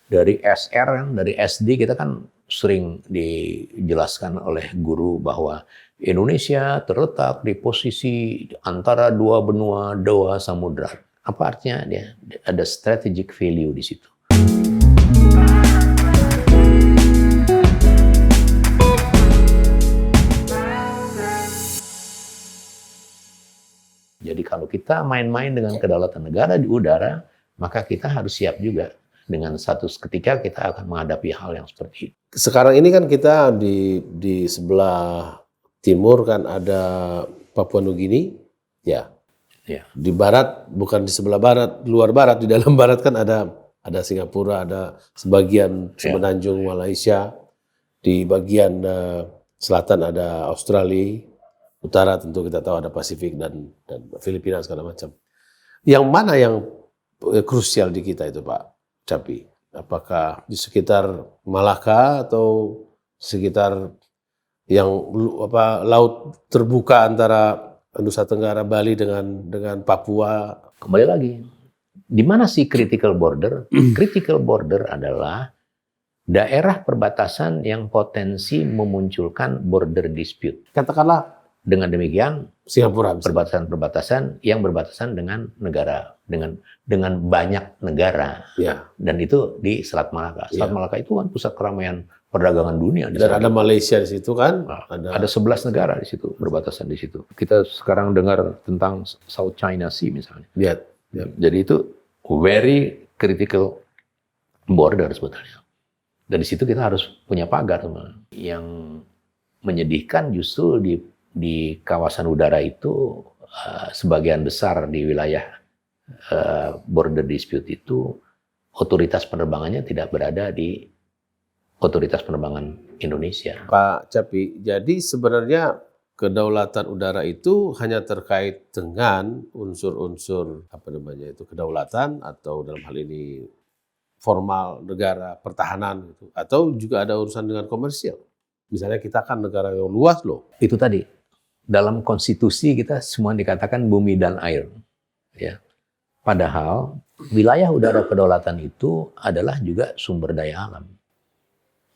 Dari SR, dari SD kita kan sering dijelaskan oleh guru bahwa Indonesia terletak di posisi antara dua benua, dua samudra. Apa artinya dia? Ada strategic value di situ. Jadi kalau kita main-main dengan kedaulatan negara di udara, maka kita harus siap juga dengan satu ketika kita akan menghadapi hal yang seperti itu. Sekarang ini kan kita di sebelah timur kan ada Papua Nugini, ya. Ya. Di barat, bukan di sebelah barat, luar barat, di dalam barat kan ada Singapura, ada sebagian semenanjung Malaysia, di bagian selatan ada Australia, utara tentu kita tahu ada Pasifik dan Filipina segala macam. Yang mana yang krusial di kita itu Pak Capi? Apakah di sekitar Malaka atau sekitar yang laut terbuka antara Nusa Tenggara, Bali dengan Papua? Kembali lagi, di mana sih critical border? Critical border adalah daerah perbatasan yang potensi memunculkan border dispute. Katakanlah dengan demikian Singapura, perbatasan yang berbatasan dengan negara, dengan banyak negara, ya. Dan itu di Selat Malaka. Selat Malaka itu kan pusat keramaian perdagangan dunia. Dan ada Malaysia di situ kan? Ada 11 negara di situ, berbatasan di situ. Kita sekarang dengar tentang South China Sea misalnya. Ya. Jadi itu very critical border sebetulnya. Dan di situ kita harus punya pagar. Yang menyedihkan justru di kawasan udara itu sebagian besar di wilayah border dispute itu otoritas penerbangannya tidak berada di otoritas penerbangan Indonesia. Pak Capi, jadi sebenarnya kedaulatan udara itu hanya terkait dengan unsur-unsur kedaulatan atau dalam hal ini formal negara pertahanan gitu, atau juga ada urusan dengan komersial. Misalnya kita kan negara yang luas loh. Itu tadi. Dalam konstitusi kita semua dikatakan bumi dan air. Ya. Padahal wilayah udara kedaulatan itu adalah juga sumber daya alam.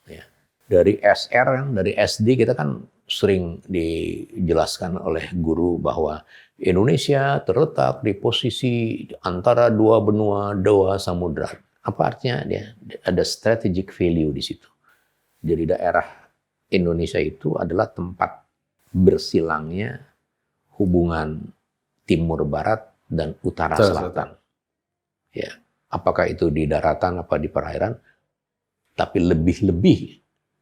Ya. Dari SR, dari SD kita kan sering dijelaskan oleh guru bahwa Indonesia terletak di posisi antara dua benua, dua samudra. Apa artinya dia? Ada strategic value di situ. Jadi daerah Indonesia itu adalah tempat bersilangnya hubungan timur barat dan utara selatan. Ya, apakah itu di daratan apa di perairan, tapi lebih-lebih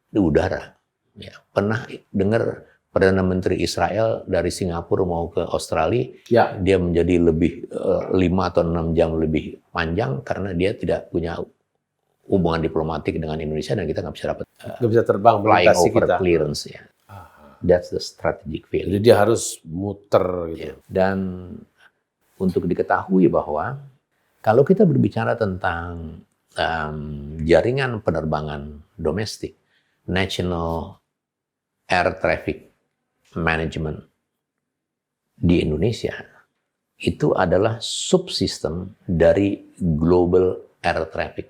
di udara. Ya, pernah dengar Perdana Menteri Israel dari Singapura mau ke Australia, ya. Dia menjadi lebih 5 atau 6 jam lebih panjang karena dia tidak punya hubungan diplomatik dengan Indonesia dan kita nggak bisa terbang flying over kita. Clearance ya. That's the strategic value. Jadi dia harus muter gitu. Ya. Dan untuk diketahui bahwa kalau kita berbicara tentang jaringan penerbangan domestik, National Air Traffic Management di Indonesia itu adalah subsistem dari Global Air Traffic.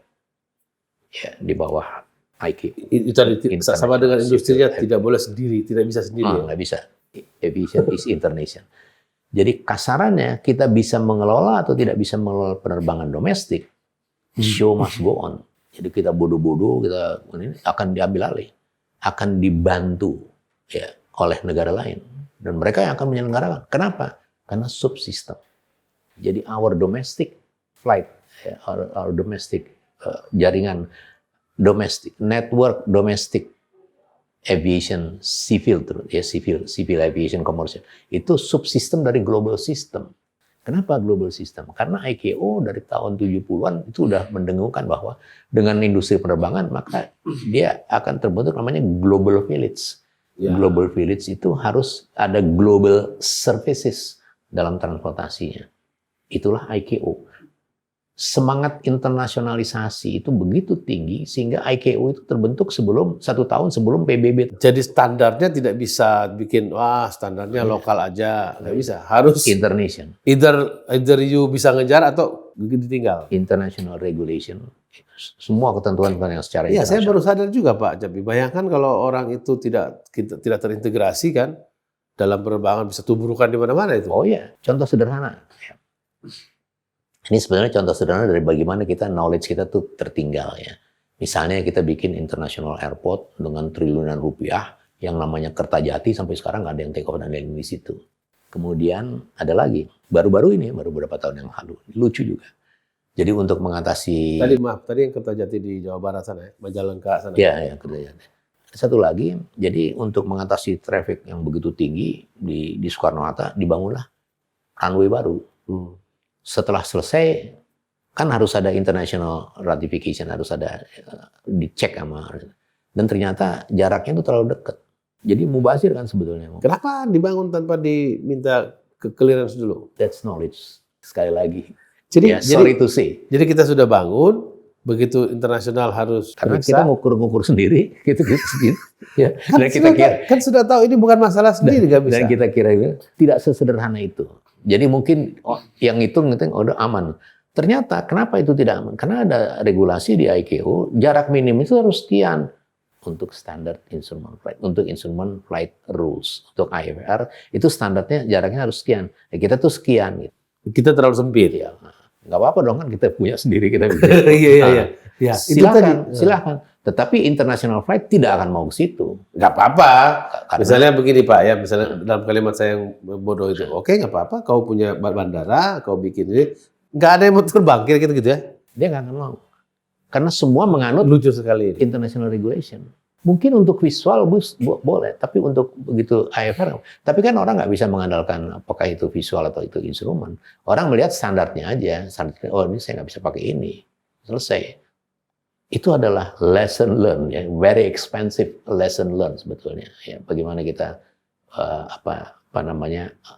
Ya, di bawah ICAO. Itu sama dengan industrinya tidak boleh sendiri, tidak bisa sendiri. Nggak bisa. Aviation is international. Jadi kasarannya kita bisa mengelola atau tidak bisa mengelola penerbangan domestik. Show must go on. Jadi kita bodoh-bodoh, kita ini akan diambil alih, akan dibantu ya oleh negara lain dan mereka yang akan menyelenggarakan. Kenapa? Karena subsistem. Jadi our domestic flight, ya, our domestic jaringan domestic network, domestic aviation civil ya civil aviation commercial itu subsistem dari global system. Kenapa global system? Karena ICAO dari tahun 70-an itu udah mendengungkan bahwa dengan industri penerbangan maka dia akan terbentuk namanya global village. Ya. Global village itu harus ada global services dalam transportasinya. Itulah ICAO. Semangat internasionalisasi itu begitu tinggi sehingga ICAO itu terbentuk 1 tahun sebelum PBB. Jadi standarnya tidak bisa bikin standarnya lokal aja, nggak bisa, harus international. Either you bisa ngejar atau ditinggal. International regulation, semua ketentuan yang secara Iya, saya internasional. baru sadar juga Pak Jabi. Bayangkan kalau orang itu tidak terintegrasi kan dalam penerbangan, bisa tumbuhkan di mana-mana itu. Oh iya, contoh sederhana. Ini sebenarnya contoh sederhana dari bagaimana kita knowledge kita tuh tertinggal ya. Misalnya kita bikin international airport dengan triliunan rupiah yang namanya Kertajati sampai sekarang nggak ada yang take off dan landing di situ. Kemudian ada lagi, baru-baru ini, baru beberapa tahun yang lalu, lucu juga. Jadi untuk mengatasi... Tadi yang Kertajati di Jawa Barat sana ya, Majalengka sana. Ya, Kertajati. Satu lagi, jadi untuk mengatasi traffic yang begitu tinggi di Soekarno-Hatta, dibangunlah runway baru. Setelah selesai, kan harus ada international ratification, harus ada dicek sama... Dan ternyata jaraknya itu terlalu dekat. Jadi mubazir kan sebetulnya. Kenapa dibangun tanpa diminta clearance dulu? That's knowledge. Sekali lagi. Jadi, sorry to say. Jadi kita sudah bangun, begitu internasional harus Karena periksa. kita ngukur-ngukur sendiri, gitu sendiri. Ya. Kan Dan kita kira, sudah tahu ini bukan masalah sendiri, nggak bisa. dan kita kira tidak sesederhana itu. Jadi mungkin yang itu udah aman. Ternyata kenapa itu tidak aman? Karena ada regulasi di ICAO, jarak minim itu harus sekian. Untuk standar instrument flight, untuk instrument flight rules, untuk IFR itu standarnya jaraknya harus sekian. Ya, kita tuh sekian. Gitu. Kita terlalu sempit. Ya, nggak apa-apa dong kan kita punya sendiri kita. Iya. Ya, silakan. Tetapi international flight tidak akan mau ke situ. Nggak apa-apa. Karena, misalnya begini Pak ya, misalnya dalam kalimat saya yang bodoh itu, oke nggak apa-apa, kau punya bandara, kau bikin ini, nggak ada yang mau terbang, kira-kira gitu ya? Dia nggak akan mau. Karena semua menganut lucu sekali ini. International regulation. Mungkin untuk visual boleh, tapi untuk begitu IFR, tapi kan orang nggak bisa mengandalkan apakah itu visual atau itu instrumen. Orang melihat standarnya aja, oh ini saya nggak bisa pakai ini, selesai. Itu adalah lesson learned, ya, very expensive lesson learned sebetulnya. Ya, bagaimana kita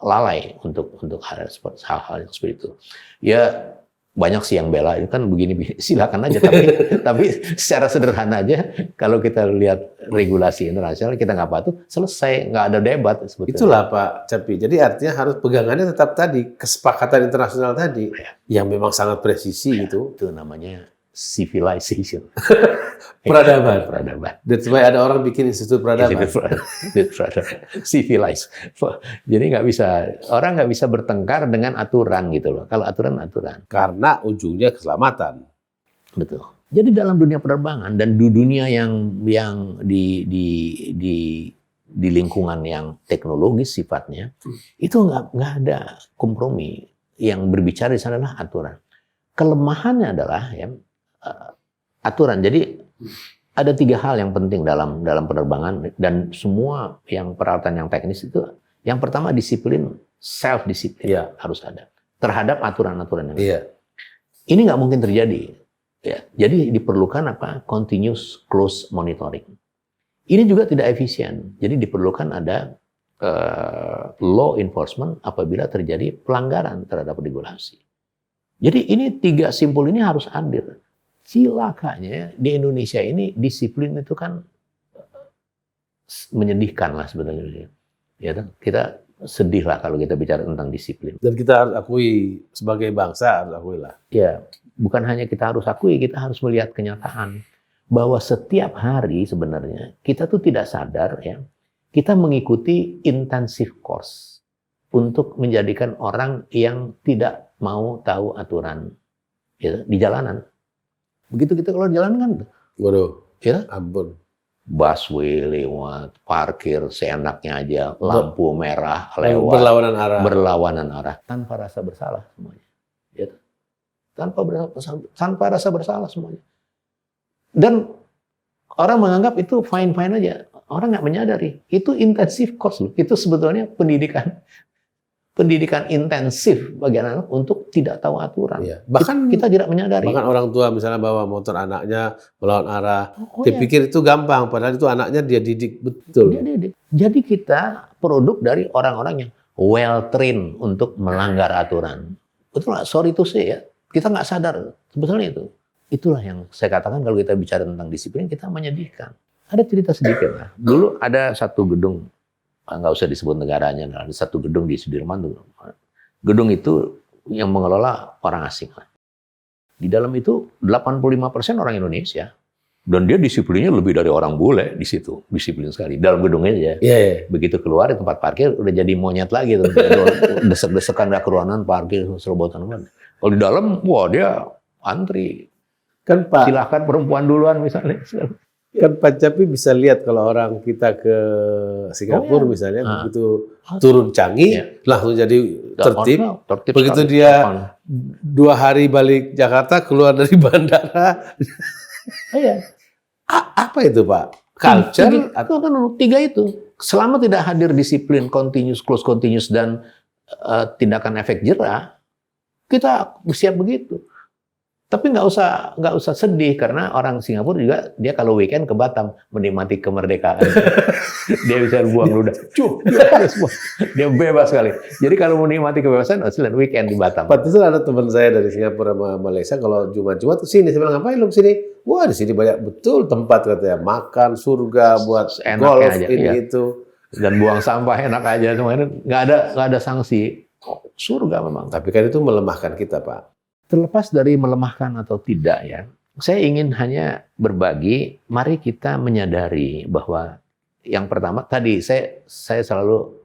lalai untuk hal-hal yang seperti itu. Ya. Banyak sih yang bela, itu kan begini, silakan aja. Tapi secara sederhana aja, kalau kita lihat regulasi internasional, kita nggak patuh, selesai, nggak ada debat. Sebetulnya. Itulah Pak Capi. Jadi artinya harus pegangannya tetap tadi, kesepakatan internasional tadi, yang memang sangat presisi gitu. Itu namanya civilization. Peradaban. Peradaban. That's why ada orang bikin institut peradaban. Civilized. Jadi orang nggak bisa bertengkar dengan aturan gitu loh. Kalau aturan. Karena ujungnya keselamatan. Betul. Jadi dalam dunia penerbangan dan di dunia yang di lingkungan yang teknologis sifatnya, itu nggak ada kompromi. Yang berbicara di sana adalah aturan. Kelemahannya adalah aturan. Jadi ada 3 hal yang penting dalam penerbangan dan semua yang peralatan yang teknis itu. Yang pertama disiplin, self disiplin harus ada terhadap aturan-aturan yang ada. Ini nggak mungkin terjadi. Ya, jadi diperlukan continuous close monitoring. Ini juga tidak efisien. Jadi diperlukan ada law enforcement apabila terjadi pelanggaran terhadap regulasi. Jadi ini 3 simpul ini harus hadir. Cilakanya di Indonesia ini disiplin itu kan menyedihkan lah sebenarnya. Ya, kita sedih lah kalau kita bicara tentang disiplin. Dan kita harus akui sebagai bangsa, harus akui lah. Ya, bukan hanya kita harus akui, kita harus melihat kenyataan bahwa setiap hari sebenarnya kita tuh tidak sadar ya, kita mengikuti intensive course untuk menjadikan orang yang tidak mau tahu aturan ya, di jalanan. Begitu kita keluar jalan kan, waduh, ya, ampun. Busway lewat, parkir seenaknya aja, lampu merah lewat, berlawanan arah, tanpa rasa bersalah semuanya, ya, tanpa rasa bersalah semuanya. Dan orang menganggap itu fine aja, orang nggak menyadari itu intensive course loh, itu sebetulnya pendidikan intensif bagi anak untuk tidak tahu aturan. Iya. Bahkan kita tidak menyadari. Bahkan orang tua misalnya bawa motor anaknya melawan arah, dia pikir itu gampang, padahal itu anaknya dia didik betul. Jadi kita produk dari orang-orang yang well trained untuk melanggar aturan. Betul nggak? Sorry to say ya, kita nggak sadar sebetulnya itu. Itulah yang saya katakan kalau kita bicara tentang disiplin, kita menyedihkan. Ada cerita sedikit lah. Dulu ada satu gedung, nggak usah disebut negaranya, ada satu gedung di Sudirman. Gedung itu yang mengelola orang asing lah. Di dalam itu 85% orang Indonesia. Dan dia disiplinnya lebih dari orang bule di situ, disiplin sekali. Dalam gedungnya aja. Iya. Begitu keluar di tempat parkir udah jadi monyet lagi tuh. Desek-desekan dah keruanan parkir serobotan. Kalau di dalam, wah dia antri. Kan Pak, Silahkan perempuan duluan misalnya. kan Pak Capi bisa lihat kalau orang kita ke Singapura Oh, iya. misalnya begitu turun Changi langsung jadi tertib. Begitu sekali. dia 2 hari balik Jakarta keluar dari bandara. Iya. Apa itu Pak? Culture? Tiga itu. Selama tidak hadir disiplin continuous, close continuous dan tindakan efek jerah, kita siap begitu. Tapi nggak usah sedih karena orang Singapura juga dia kalau weekend ke Batam menikmati kemerdekaan. Dia bisa buang ludah. Dia bebas sekali. Jadi kalau menikmati kebebasan, weekend di Batam. Pantesan ada teman saya dari Singapura sama Malaysia kalau Jumat-Jumat ke sini, saya bilang ngapain lu ke sini? Wah di sini banyak betul tempat katanya makan surga buat golf aja, ini iya. itu. Dan buang sampah enak aja semuanya. Nggak ada sanksi. Surga memang. Tapi kan itu melemahkan kita Pak. Terlepas dari melemahkan atau tidak ya, saya ingin hanya berbagi. Mari kita menyadari bahwa yang pertama tadi saya selalu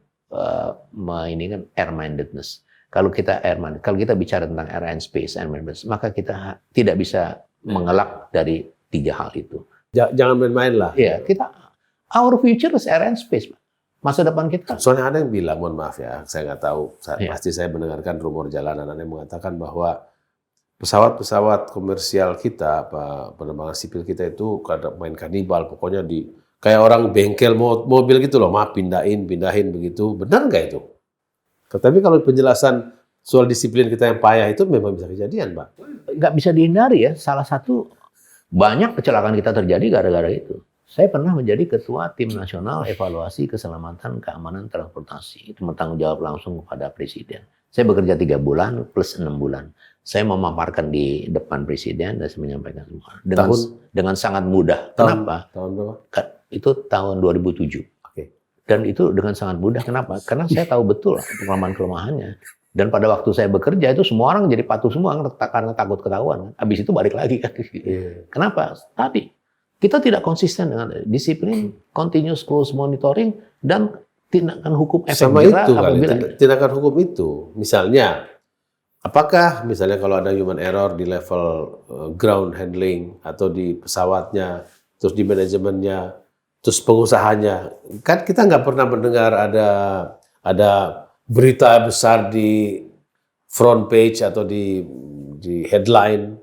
ini kan air-mindedness. Kalau kita bicara tentang air and space, air-mindedness, maka kita tidak bisa mengelak dari 3 hal itu. Jangan main-main lah. Iya, our future is air and space. Masa depan kita. Soalnya ada yang bilang, mohon maaf ya, saya nggak tahu. Iya. Pasti saya mendengarkan rumor jalanan ada yang mengatakan bahwa pesawat-pesawat komersial kita, penerbangan sipil kita itu kadang main kanibal, pokoknya kayak orang bengkel mobil gitu loh, pindahin begitu. Benar nggak itu? Tetapi kalau penjelasan soal disiplin kita yang payah itu memang bisa kejadian, Pak. Nggak bisa dihindari ya. Salah satu banyak kecelakaan kita terjadi gara-gara itu. Saya pernah menjadi ketua tim nasional evaluasi keselamatan keamanan transportasi. Itu bertanggung jawab langsung kepada presiden. Saya bekerja 3 bulan plus 6 bulan. Saya memaparkan di depan presiden dan saya menyampaikan semua dengan sangat mudah. Kenapa? Tahun berapa? Itu tahun 2007. Oke. Dan itu dengan sangat mudah. Kenapa? Karena saya tahu betul kelemahan-kelemahannya. Dan pada waktu saya bekerja itu semua orang jadi patuh semua karena takut ketahuan. Habis itu balik lagi kan. Kenapa? Tadi kita tidak konsisten dengan disiplin, continuous close monitoring dan tindakan hukum efek sama jerah itu apabila tindakan hukum itu. Misalnya, apakah misalnya kalau ada human error di level ground handling atau di pesawatnya, terus di manajemennya, terus pengusahanya, kan kita nggak pernah mendengar ada berita besar di front page atau di headline.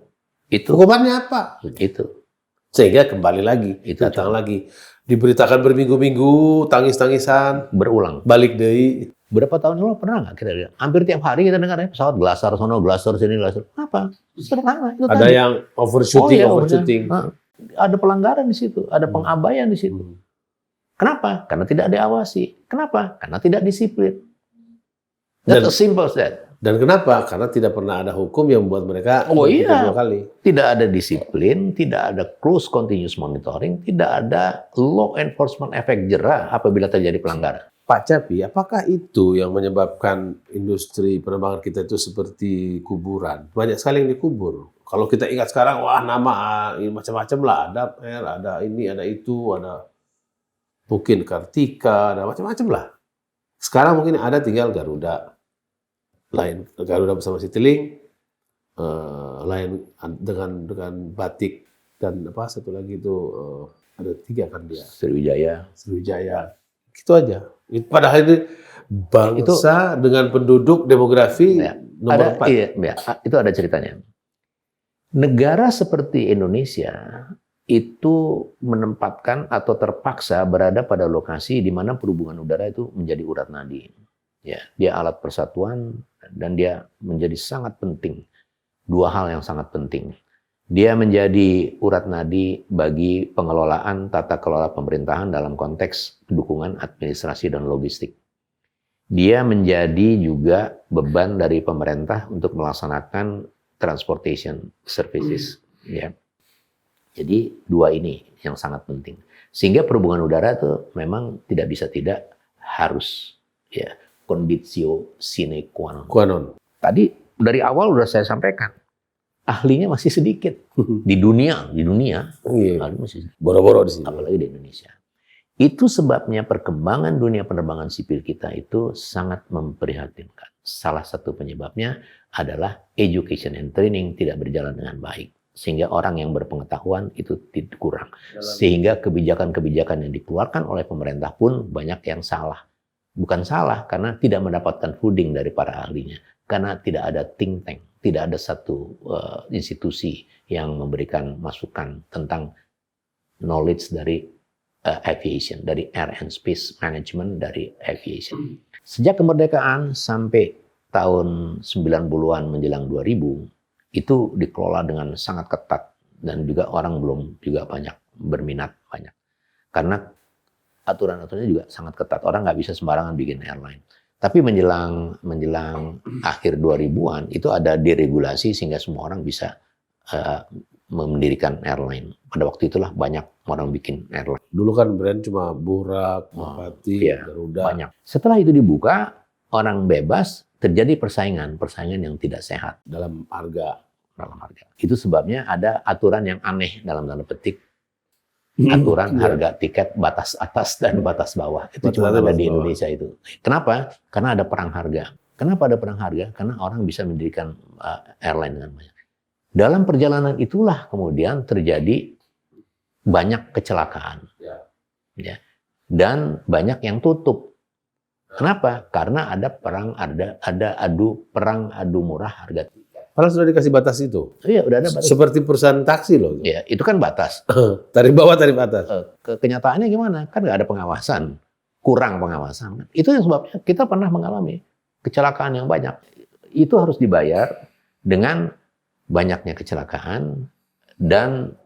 itu Hukumannya apa? itu Sehingga kembali lagi, datang lagi. Diberitakan berminggu-minggu, tangis-tangisan, berulang. balik deui. Berapa tahun lalu pernah nggak kita lihat? Hampir tiap hari kita dengar ya pesawat glasar sono, glasar sini, glasar. Apa? Sederhana. Itu Ada tadi. yang overshooting. Ada pelanggaran di situ, ada pengabaian di situ. Kenapa? Karena tidak diawasi. Kenapa? Karena tidak disiplin. That's as simple as that. Dan kenapa? Karena tidak pernah ada hukum yang membuat mereka iya. 2 kali. Tidak ada disiplin, tidak ada close continuous monitoring, tidak ada law enforcement efek jerah apabila terjadi pelanggaran. Pak Capi, apakah itu yang menyebabkan industri penerbangan kita itu seperti kuburan? Banyak sekali yang dikubur. Kalau kita ingat sekarang, wah nama macam-macam lah. Ada ini, ada itu, ada mungkin Kartika, ada macam-macam lah. Sekarang mungkin ada tinggal Garuda. Lain Garuda bersama Citylink, lain dengan Batik dan apa satu lagi itu ada 3 kan dia. Sriwijaya. Gitu aja. Padahal ini bangsa dengan penduduk demografi nomor 4. Iya, itu ada ceritanya. Negara seperti Indonesia itu menempatkan atau terpaksa berada pada lokasi di mana perhubungan udara itu menjadi urat nadi. Ya, dia alat persatuan dan dia menjadi sangat penting. 2 hal yang sangat penting. Dia menjadi urat nadi bagi pengelolaan tata kelola pemerintahan dalam konteks dukungan administrasi dan logistik. Dia menjadi juga beban dari pemerintah untuk melaksanakan transportation services. Ya. Jadi 2 ini yang sangat penting. Sehingga perhubungan udara itu memang tidak bisa tidak harus. Ya. Conditio sine qua non. Tadi dari awal sudah saya sampaikan, ahlinya masih sedikit di dunia, Iya. ahli masih sedikit. Boro-boro di sini. Apalagi di Indonesia. Itu sebabnya perkembangan dunia penerbangan sipil kita itu sangat memprihatinkan. Salah satu penyebabnya adalah education and training tidak berjalan dengan baik. Sehingga orang yang berpengetahuan itu kurang. Sehingga kebijakan-kebijakan yang dikeluarkan oleh pemerintah pun banyak yang salah. Bukan salah karena tidak mendapatkan fooding dari para ahlinya. Karena tidak ada think tank, tidak ada satu institusi yang memberikan masukan tentang knowledge dari aviation, dari air and space management dari aviation. Sejak kemerdekaan sampai tahun 90-an menjelang 2000, itu dikelola dengan sangat ketat dan juga orang belum juga banyak berminat banyak. Karena aturan-aturannya juga sangat ketat. Orang nggak bisa sembarangan bikin airline. Tapi menjelang akhir 2000-an itu ada deregulasi sehingga semua orang bisa mendirikan airline. Pada waktu itulah banyak orang bikin airline. Dulu kan brand cuma Burak, Merpati, Iya, Garuda. banyak. Setelah itu dibuka, orang bebas, terjadi persaingan yang tidak sehat Dalam harga. Itu sebabnya ada aturan yang aneh dalam tanda petik. Aturan harga tiket batas atas dan batas bawah. Itu cuma ada di Indonesia itu. Kenapa? Karena ada perang harga. Kenapa ada perang harga? Karena orang bisa mendirikan airline dengan banyak. Dalam perjalanan itulah kemudian terjadi banyak kecelakaan. Ya. Dan banyak yang tutup. Kenapa? Karena ada perang adu murah harga tiket. Padahal sudah dikasih batas itu. Iya, udah ada batas. Seperti perusahaan taksi loh. Ya, itu kan batas. Tarif bawah, tarif atas. Kenyataannya gimana? Kan nggak ada pengawasan. Kurang pengawasan. Itu yang sebabnya kita pernah mengalami kecelakaan yang banyak. Itu harus dibayar dengan banyaknya kecelakaan dan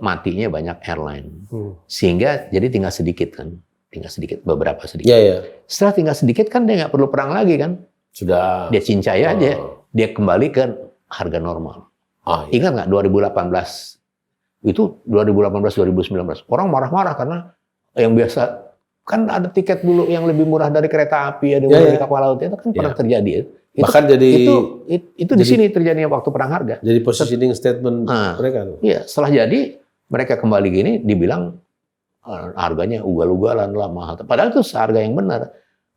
matinya banyak airline. Sehingga jadi tinggal sedikit kan. Tinggal sedikit, beberapa sedikit. Iya. Setelah tinggal sedikit kan dia nggak perlu perang lagi kan. Sudah. Dia cincai aja. Dia kembali ke harga normal. Iya. Ingat nggak 2018? Itu 2018-2019. Orang marah-marah karena yang biasa kan ada tiket dulu yang lebih murah dari kereta api, ada dari kapal laut, itu kan pernah terjadi. Bahkan jadi itu di sini terjadinya waktu perang harga. Jadi positioning statement mereka. Iya, setelah jadi mereka kembali gini dibilang harganya ugal-ugalan lah mahal. Padahal itu harga yang benar.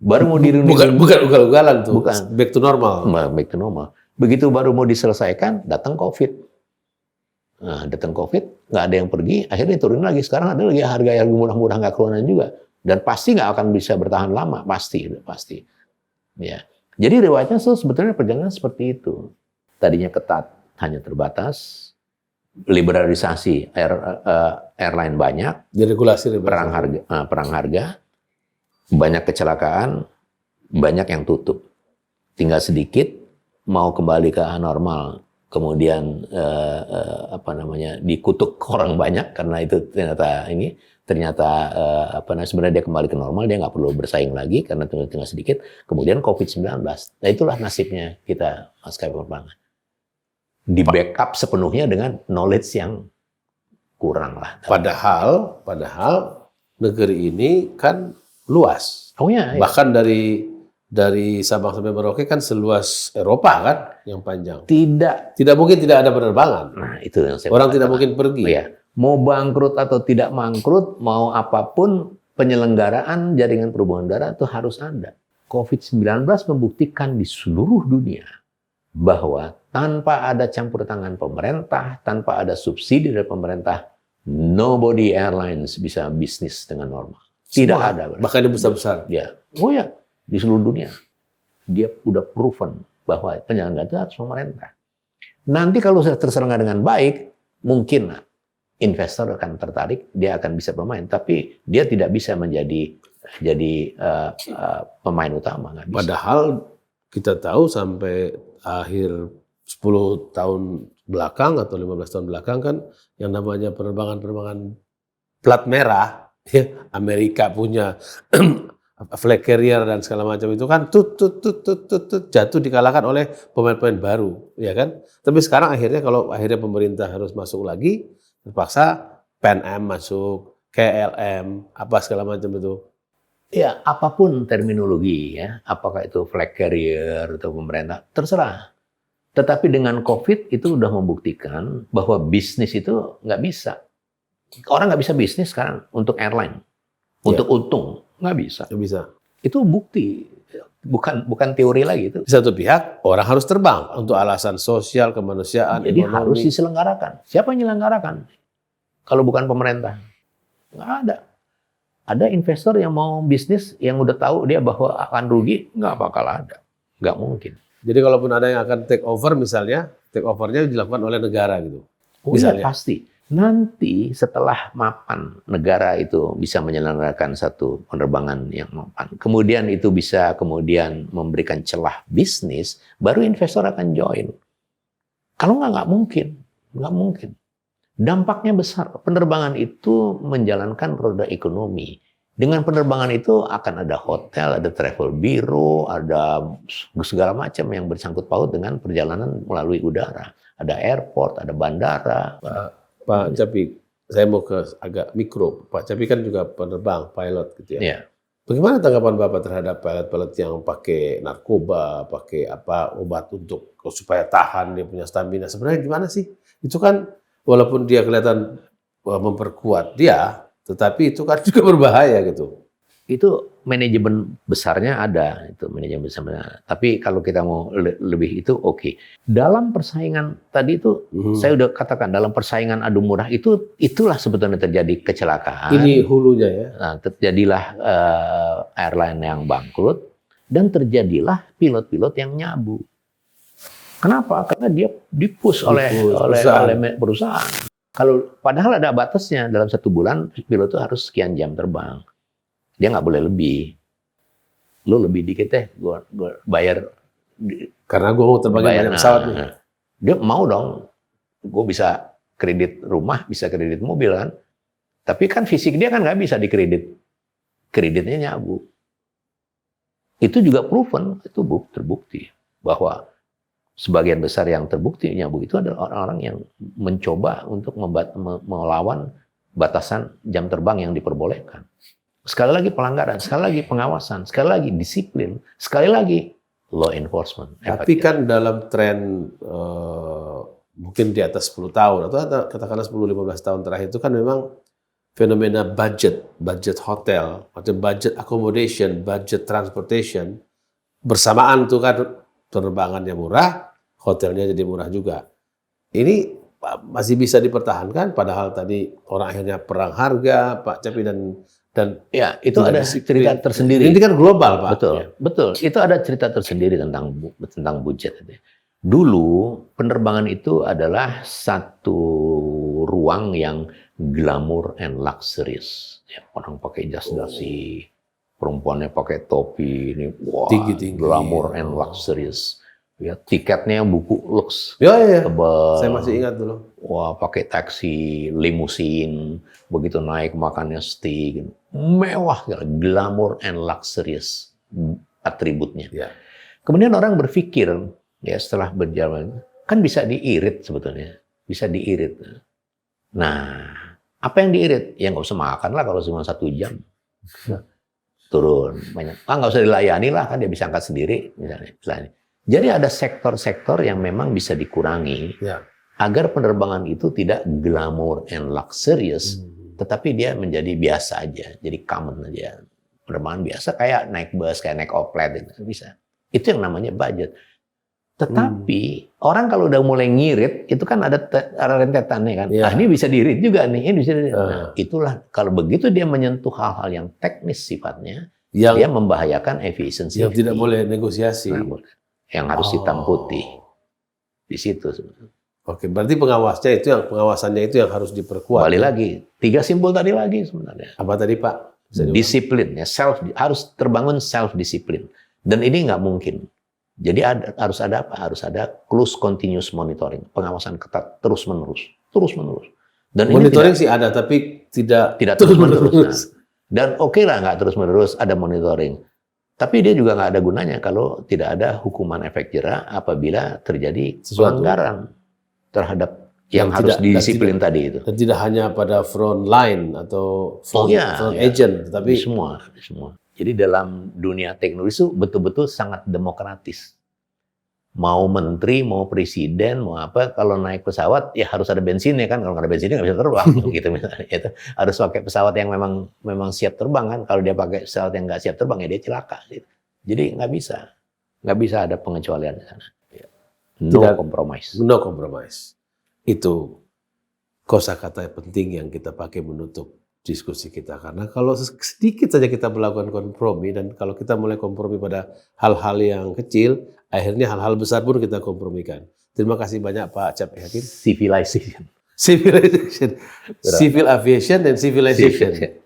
Baru mau bukan ugal-ugalan tuh. Bukan. Back to normal. Back to normal. Begitu baru mau diselesaikan, datang COVID. Nah, datang COVID, nggak ada yang pergi, akhirnya turun lagi. Sekarang ada lagi harga yang murah-murah nggak keluaran juga. Dan pasti nggak akan bisa bertahan lama, pasti. Ya. Jadi riwayatnya sebetulnya perjalanan seperti itu. Tadinya ketat, hanya terbatas. Liberalisasi airline banyak. Deregulasi. Perang harga. Banyak kecelakaan, banyak yang tutup. Tinggal sedikit, mau kembali ke normal. Kemudian dikutuk orang banyak karena itu ternyata sebenarnya dia kembali ke normal, dia nggak perlu bersaing lagi karena tinggal sedikit. Kemudian COVID-19. Nah itulah nasibnya kita maskapai penerbangan. Di backup sepenuhnya dengan knowledge yang kurang lah. Padahal negeri ini kan luas. Oh ya. Bahkan dari Sabang sampai Merauke kan seluas Eropa kan yang panjang. Tidak mungkin tidak ada penerbangan. Nah, itu yang saya orang tidak mungkin pergi. Ya. Mau bangkrut atau tidak bangkrut, mau apapun penyelenggaraan jaringan perhubungan darat itu harus ada. COVID-19 membuktikan di seluruh dunia bahwa tanpa ada campur tangan pemerintah, tanpa ada subsidi dari pemerintah, nobody airlines bisa bisnis dengan normal. Tidak ada. Bahkan yang besar-besar. Ya. Oh ya, di seluruh dunia. Dia udah proven bahwa penyelenggaraan itu harus pemerintah. Nanti kalau sudah terselenggara dengan baik, mungkin investor akan tertarik, dia akan bisa bermain. Tapi dia tidak bisa menjadi pemain utama. Nggak bisa. Padahal kita tahu sampai akhir 10 tahun belakang atau 15 tahun belakang kan yang namanya penerbangan plat merah, ya, Amerika punya flag carrier dan segala macam itu kan jatuh dikalahkan oleh pemain-pemain baru, ya kan? Tapi sekarang kalau akhirnya pemerintah harus masuk lagi, terpaksa Pan Am masuk, KLM, apa segala macam itu. Ya, apapun terminologi ya, apakah itu flag carrier atau pemerintah, terserah. Tetapi dengan COVID itu udah membuktikan bahwa bisnis itu nggak bisa. Orang nggak bisa bisnis sekarang untuk airline, untuk untung nggak bisa. Nggak bisa. Itu bukti, bukan teori lagi itu. Di satu pihak orang harus terbang untuk alasan sosial, kemanusiaan, Jadi ekonomi. harus diselenggarakan. Siapa yang menyelenggarakan? Kalau bukan pemerintah, nggak ada. Ada investor yang mau bisnis yang udah tahu dia bahwa akan rugi, nggak bakal ada, nggak mungkin. Jadi kalaupun ada yang akan take over misalnya, take overnya dilakukan oleh negara gitu. Oh Misalnya. iya pasti. Nanti setelah mapan negara itu bisa menyelenggarakan satu penerbangan yang mapan. Kemudian itu bisa kemudian memberikan celah bisnis, baru investor akan join. Kalau nggak mungkin. Nggak mungkin. Dampaknya besar. Penerbangan itu menjalankan roda ekonomi. Dengan penerbangan itu akan ada hotel, ada travel bureau, ada segala macam yang bersangkut paut dengan perjalanan melalui udara. Ada airport, ada bandara. Pak Capi, saya mau ke agak mikro. Pak Capi kan juga penerbang, pilot gitu ya. Ya. Bagaimana tanggapan Bapak terhadap pilot-pilot yang pakai narkoba, pakai obat untuk supaya tahan, dia punya stamina? Sebenarnya gimana sih? Itu kan walaupun dia kelihatan memperkuat dia, tetapi itu kan juga berbahaya gitu. Itu manajemen besarnya ada, itu manajemen besarnya. Tapi kalau kita mau lebih itu oke. Dalam persaingan tadi itu saya udah katakan dalam persaingan adu murah itulah sebetulnya terjadi kecelakaan. Ini hulunya ya. Nah, terjadilah airline yang bangkrut dan terjadilah pilot-pilot yang nyabu. Kenapa? Karena dia dipush oleh perusahaan. Kalau padahal ada batasnya, dalam 1 bulan pilot itu harus sekian jam terbang. Dia nggak boleh lebih. Lo lebih dikit deh, gue bayar. Karena gue mau terbangin banyak pesawat nih. Dia mau dong. Gue bisa kredit rumah, bisa kredit mobil kan. Tapi kan fisik dia kan nggak bisa dikredit. Kreditnya nyabu. Itu juga proven, itu terbukti bahwa sebagian besar yang terbukti nyabu itu adalah orang-orang yang mencoba untuk melawan batasan jam terbang yang diperbolehkan. Sekali lagi pelanggaran, sekali lagi pengawasan, sekali lagi disiplin, sekali lagi law enforcement. Tapi kan dalam tren mungkin di atas 10 tahun atau katakanlah 10-15 tahun terakhir itu kan memang fenomena budget hotel, atau budget accommodation, budget transportation bersamaan tuh kan penerbangannya murah, hotelnya jadi murah juga. Ini masih bisa dipertahankan padahal tadi orang akhirnya perang harga, Pak Capi dan ya itu ada cerita tersendiri. Ini kan global, Pak. Betul, ya. Betul. Itu ada cerita tersendiri tentang budget. Dulu penerbangan itu adalah satu ruang yang glamour and luxurious. Ya, orang pakai jas dasi, perempuannya pakai topi, ini wah, tinggi-tinggi. Glamour and luxurious. Ya, tiketnya buku lux, Ya. tebal. Saya masih ingat dulu. Wah, pakai taksi, limusin, begitu naik makannya steak, mewah, glamour and luxurious atributnya. Ya. Kemudian orang berpikir, ya setelah berjalan, kan bisa diirit sebetulnya, bisa diirit. Nah, apa yang diirit? Ya nggak usah makan lah kalau cuma 1 jam. Turun banyak. Nggak usah dilayani lah, kan dia bisa angkat sendiri misalnya. Jadi ada sektor-sektor yang memang bisa dikurangi agar penerbangan itu tidak glamour and luxurious, tetapi dia menjadi biasa aja, jadi common aja. Penerbangan biasa kayak naik bus, kayak naik oplet, itu bisa. Itu yang namanya budget. Tetapi orang kalau udah mulai ngirit, itu kan ada rentetannya kan. Ya. Ini bisa diirit juga nih, ini bisa diirit. Nah, itulah kalau begitu dia menyentuh hal-hal yang teknis sifatnya, dia membahayakan efisiensi. Yang tidak boleh negosiasi. Nah, yang harus hitam putih di situ sebenarnya. Oke, berarti pengawasannya itu yang harus diperkuat. Kembali lagi, 3 simbol tadi lagi sebenarnya. Apa tadi Pak? Disiplin, ya harus terbangun self disiplin. Dan ini nggak mungkin. Jadi harus ada apa? Harus ada close continuous monitoring, pengawasan ketat terus menerus. Dan monitoring sih ada, tapi tidak terus menerus. Nah. Dan oke lah nggak terus menerus ada monitoring. Tapi dia juga nggak ada gunanya kalau tidak ada hukuman efek jera apabila terjadi pelanggaran terhadap yang harus didisiplin tadi itu. Dan tidak hanya pada front line atau front agent, tapi semua. Jadi dalam dunia teknologi itu betul-betul sangat demokratis. Mau menteri, mau presiden, mau apa, kalau naik pesawat ya harus ada bensinnya kan. Kalau nggak ada bensinnya nggak bisa terbang, gitu misalnya. Itu harus pakai pesawat yang memang siap terbang kan. Kalau dia pakai pesawat yang nggak siap terbang ya dia celaka. Gitu. Jadi nggak bisa ada pengecualian di sana. No compromise. No compromise. Itu kosakata penting yang kita pakai menutup diskusi kita, karena kalau sedikit saja kita melakukan kompromi, dan kalau kita mulai kompromi pada hal-hal yang kecil, akhirnya hal-hal besar pun kita kompromikan. Terima kasih banyak Pak Cap Yakin. Civilization. Civil aviation dan civilization.